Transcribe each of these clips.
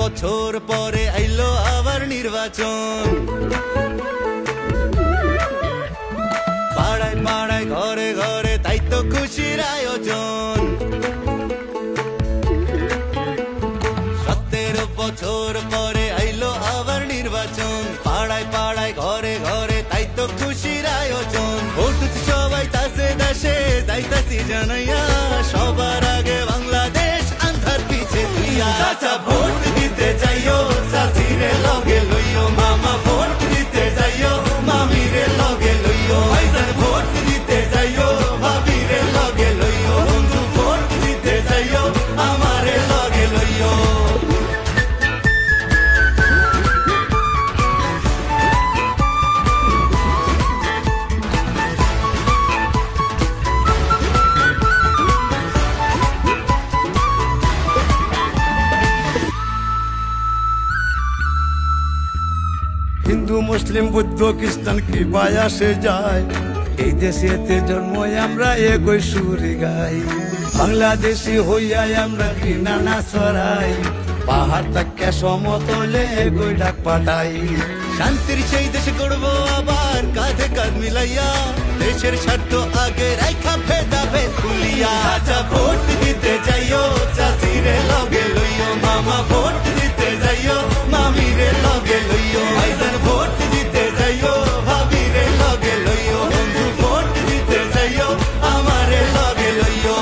বছর পরে আইলো আবার নির্বাচন। পাড়ায় পাড়ায় ঘরে ঘরে তাই তো খুশির আয়োজন। 17 বছর পরে আইলো আবার নির্বাচন। পাড়ায় পাড়ায় ঘরে ঘরে তাই তো খুশির আয়োজন। ভোট সবাই তাসে দেশে যাইতাছি জানাইয়া, সবার আগে বাংলাদেশ আন্ধার পিছে তুইয়া। চাচা ভোট দিতে যাইও, চাচিরে লগে লইও, মামা ভোট দিতে যাইও, মামিরে লগে লইও। ভাইজান ভোট দিতে যাইও, ভাবিরে লগে লইও, বন্ধু ভোট দিতে যাইও, আমারে লগে লইও। হিন্দু মুসলিম বৌদ্ধ খ্রিস্টান কি বায়াসে যায়, এই দেশেতে জন্ম আমরা একই সুরে গাই। বাংলাদেশি হইয়া আমরা ঘৃণা না ছড়াই, পাহাড় তাকে সমতলে একই ডাক পাঠাই। শান্তির সেই দেশ গড়বো আবার কাঁধে কাঁধ মিলাইয়া, দেশের স্বার্থ আগে রাইখা ভেদা ভেদ ভুলিয়া। চাচা ভোট দিতে যাইও, চাচিরে লগে লইও, মামা ভোট দিতে যাইও, মামিরে লগে লইও। ভাইজান ভোট দিতে যাইও, ভাবিরে লগে লইও, বন্ধু ভোট দিতে যাইও, আমারে লগে লইও।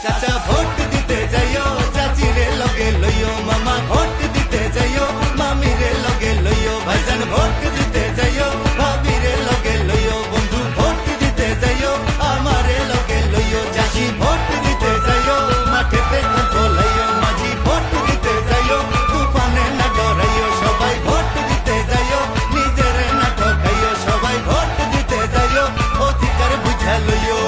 চাচা ভোট দিতে যাইও, চাচিরে লগে লইও, মামা ভোট দিতে যাইও, মামিরে লগে লইও। ভাইজান ভোট দিতে যাইও, ভাবিরে লগে লইও, বন্ধু ভোট দিতে যাইও, আমারে লগে লইও। চাষি ভোট দিতে যাইও, মাঠেতে ধান ফলাইও, মাঝি ভোট দিতে যাইও, তুফানে না ডরাইও। সবাই ভোট দিতে যাইও, নিজের না ঠকাইও, সবাই ভোট দিতে যাইও, অধিকার বুঝা লইও।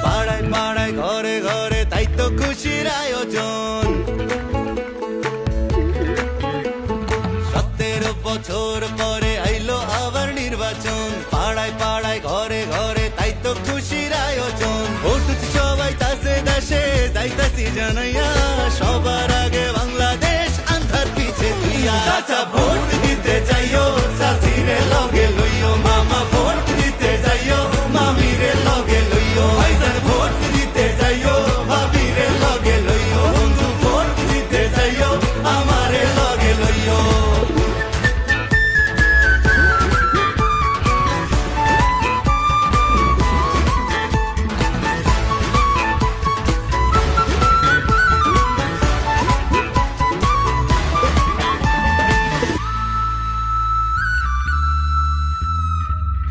পাড়ায় পাড়ায় ঘরে ঘরে তাই তো খুশির আয়োজন। 17 বছর পরে আইলো আবার নির্বাচন। পাড়ায় পাড়ায় ঘরে ঘরে তাই তো খুশির আয়োজন। ভোট সবাই তাসে দেশে যাইতাছি জানাইয়া, সবার আগে বাংলাদেশ আন্ধার পিছে তুইয়া। চাচা ভোট দিতে যাইও, চাচিরে লগে লইও, মামা ভোট দিতে যাইও, মামিরে লগে লইও। ভাইজান ভোট দিতে যাইও, ভাবিরে লগে লইও, বন্ধু ভোট দিতে যাইও, আমারে লগে লইও।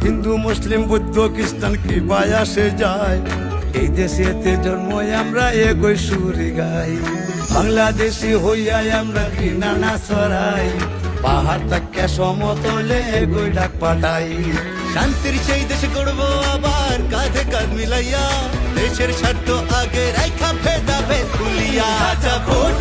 হিন্দু মুসলিম বৌদ্ধ খ্রিস্টান কি বায়াসে যায়, এই দেশেতে জন্ম আমরা একই সুরে গাই। বাংলাদেশি হইয়া আমরা ঘৃণা না ছড়াই, পাহাড় তাকে সমতলে একই ডাক পাঠাই। শান্তির সেই দেশ গড়বো আবার কাঁধে কাঁধ মিলাইয়া, দেশের স্বার্থ আগে রাইখা ভেদা ভেদ ভুলিয়া। চাচা ভোট